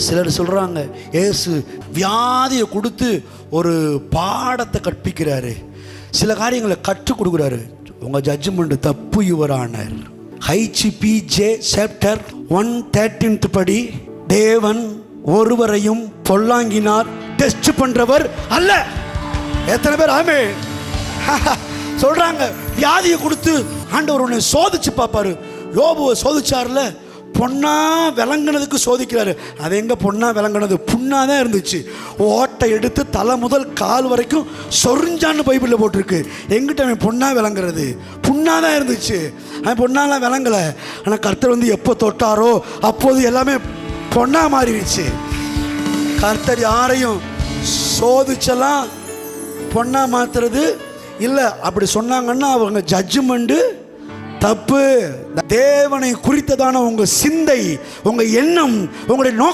சிலர் சொல்கிறாங்க இயேசு வியாதியை கொடுத்து ஒரு பாடத்தை கற்பிக்கிறாரு, சில காரியங்களை கற்றுக் கொடுக்குறாரு. உங்கள் ஜட்ஜ்மெண்ட் தப்பு யுவர் ஆனர். ஐஜிபிஜே சாப்டர் 1:13 படி தேவன் ஒருவரையும் பொல்லாங்கினார் டெஸ்ட் பண்றவர் அல்ல. எத்தனை பேர் ஆமே சொல்றாங்க? வியாதியை கொடுத்து ஆண்டவர் உன்னை சோதிச்சு பார்ப்பாரு. யோபுவை சோதிச்சார்ல, பொண்ணா விளங்குனதுக்கு சோதிக்கிறாரு. அது எங்க பொண்ணா விளங்குனது? புண்ணா தான் இருந்துச்சு. ஓட்டை எடுத்து தலை முதல் கால் வரைக்கும் சொரிஞ்சான்னு பைபிளில் போட்டிருக்கு. எங்கிட்ட அவன் பொண்ணா விளங்குறது? புண்ணா தான் இருந்துச்சு. அவன் பொண்ணாலாம் விளங்கலை. ஆனால் கர்த்தர் வந்து எப்போ தொட்டாரோ அப்போது எல்லாமே பொண்ணா மாறிடுச்சு. கர்த்தர் யாரையும் சோதிச்செல்லாம் பொண்ணா மாத்துறது இல்லை. அப்படி சொன்னாங்கன்னா அவங்க ஜட்ஜ்மெண்ட்டு தப்பு. தேவனை குறித்ததான உங்க சிந்தை, உங்க எண்ணம், உங்களுடைய நோக்கம்